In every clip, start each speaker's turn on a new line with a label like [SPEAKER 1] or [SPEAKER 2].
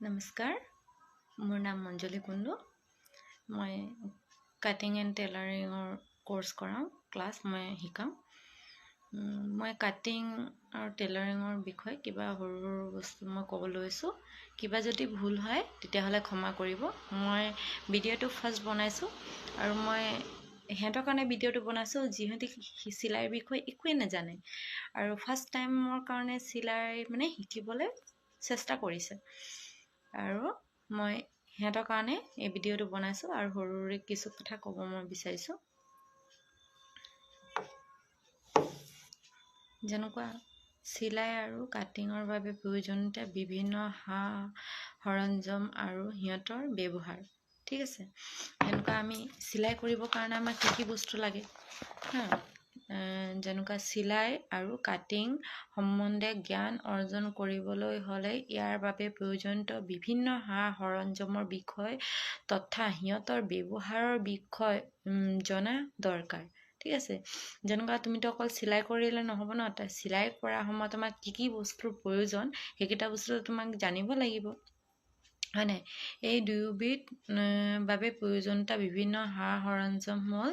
[SPEAKER 1] নমস্কাৰ, মোৰ নাম মঞ্জুলী কুণ্ডু। মই কাটিং এণ্ড টেইলাৰিঙৰ কোৰ্চ কৰাওঁ, ক্লাছ মই শিকাওঁ। মই কাটিং আৰু টেইলাৰিঙৰ বিষয়ে কিবা সৰু সৰু বস্তু মই ক'ব লৈছোঁ। কিবা যদি ভুল হয় তেতিয়াহ'লে ক্ষমা কৰিব। মই ভিডিঅ'টো ফাৰ্ষ্ট বনাইছোঁ আৰু মই সিহঁতৰ কাৰণে ভিডিঅ'টো বনাইছোঁ যিহঁতে চিলাইৰ বিষয়ে একোৱে নাজানে আৰু ফাৰ্ষ্ট টাইমৰ কাৰণে চিলাই শিকিবলৈ চেষ্টা কৰিছে। আৰু মই সিহঁতৰ কাৰণে এই ভিডিঅ'টো বনাইছোঁ আৰু সৰুৰে কিছু কথা ক'ব মই বিচাৰিছোঁ। যেনেকুৱা চিলাই আৰু কাটিঙৰ বাবে প্ৰয়োজনীয়তা বিভিন্ন সৰঞ্জাম আৰু সিহঁতৰ ব্যৱহাৰ। ঠিক আছে, যেনেকুৱা আমি চিলাই কৰিবৰ কাৰণে আমাক কি বস্তু লাগে যেনেকুৱা চিলাই আৰু কাটিং সম্বন্ধে জ্ঞান অৰ্জন কৰিবলৈ হ'লে ইয়াৰ বাবে প্ৰয়োজনীয় বিভিন্ন সৰঞ্জামৰ বিষয় তথা সিহঁতৰ ব্যৱহাৰৰ বিষয়ে জনা দৰকাৰ। ঠিক আছে, যেনেকুৱা তুমিতো অকল চিলাই কৰিলে নহ'ব ন, চিলাই কৰাৰ সময়ত তোমাক কি বস্তুৰ প্ৰয়োজন সেইকেইটা বস্তু তোমাক জানিব লাগিব, হয় নাই? এই দুয়োবিধ বাবে প্ৰয়োজনীয়তা বিভিন্ন সৰঞ্জাম হ'ল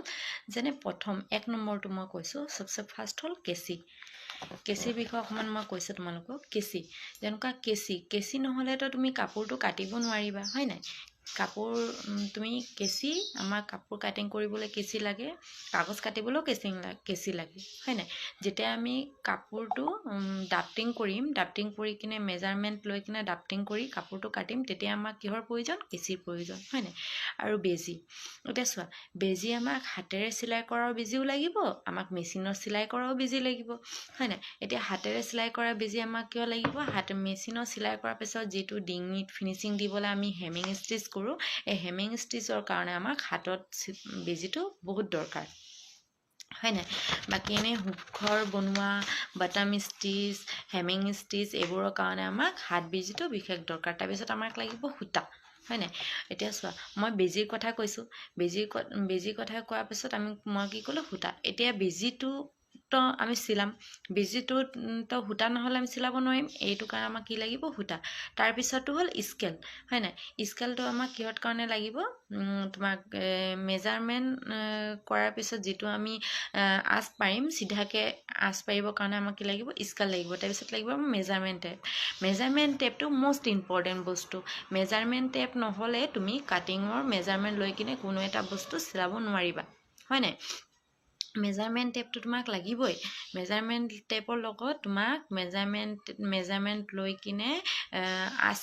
[SPEAKER 1] যেনে প্ৰথম 1 নম্বৰটো মই কৈছোঁ, চবচে ফাৰ্ষ্ট হ'ল কেঁচি। কেঁচিৰ বিষয়ে অকণমান মই কৈছোঁ তোমালোকক। যেনেকুৱা কেঁচি নহ'লেতো তুমি কাপোৰটো কাটিব নোৱাৰিবা, হয় নাই? তুমি আমাৰ কাপোৰ কাটিং কৰিবলৈ কেঁচি লাগে, কাগজ কাটিবলৈও কেঁচি লাগে, হয় নাই? যেতিয়া আমি কাপোৰটো ডাফটিং কৰি কিনে মেজাৰমেণ্ট লৈ কিনে ডাফটিং কৰি কাপোৰটো কাটিম, তেতিয়া আমাক কিহৰ প্ৰয়োজন? কেঁচিৰ প্ৰয়োজন, হয় নাই? আৰু বেজী। এতিয়া চোৱা, বেজী আমাক হাতেৰে চিলাই কৰাও বেজীও লাগিব, আমাক মেচিনত চিলাই কৰাও বেজী লাগিব, হয় নাই? এতিয়া হাতেৰে চিলাই কৰা বেজী আমাক কিয় লাগিব? মেচিনত চিলাই কৰাৰ পিছত যিটো ডিঙিত ফিনিচিং দিবলৈ আমি হেমিং ষ্টিচ কৰোঁ, এই হেমিং ষ্টিচৰ কাৰণে আমাক হাতত বেজীটো বহুত দৰকাৰ, হয় নাই? বাকী এনেই হুকঘৰ বনোৱা, বাটাম ষ্টিচ, হেমিং ষ্টিচ এইবোৰৰ কাৰণে আমাক হাত বেজীটো বিশেষ দৰকাৰ। তাৰপিছত আমাক লাগিব সূতা, হয় নাই? এতিয়া চোৱা, মই বেজীৰ কথা কৈছোঁ, বেজীৰ কথা কোৱাৰ পিছত মই কি ক'লোঁ? সূতা। এতিয়া বেজীটো আমি চিলাম, বেজীটোতো সূতা নহ'লে আমি চিলাব নোৱাৰিম, এইটো কাৰণে আমাক কি লাগিব? সূতা। তাৰপিছতো হ'ল স্কেল, হয় নাই? স্কেলটো আমাক কিহৰ কাৰণে লাগিব? তোমাক মেজাৰমেণ্ট কৰাৰ পিছত যিটো আমি আঁচ পাৰিম, চিধাকৈ আঁচ পাৰিবৰ কাৰণে আমাক কি লাগিব? স্কেল লাগিব। তাৰপিছত লাগিব মেজাৰমেণ্ট টেপ। মেজাৰমেণ্ট টেপটো মষ্ট ইম্পৰ্টেণ্ট বস্তু। মেজাৰমেণ্ট টেপ নহ'লে তুমি কাটিঙৰ মেজাৰমেণ্ট লৈ কিনে কোনো এটা বস্তু চিলাব নোৱাৰিবা, হয় নাই? মেজাৰমেণ্ট টেপটো তোমাক লাগিবই। মেজাৰমেণ্ট টেপৰ লগত তোমাক মেজাৰমেণ্ট লৈ কিনে আঁচ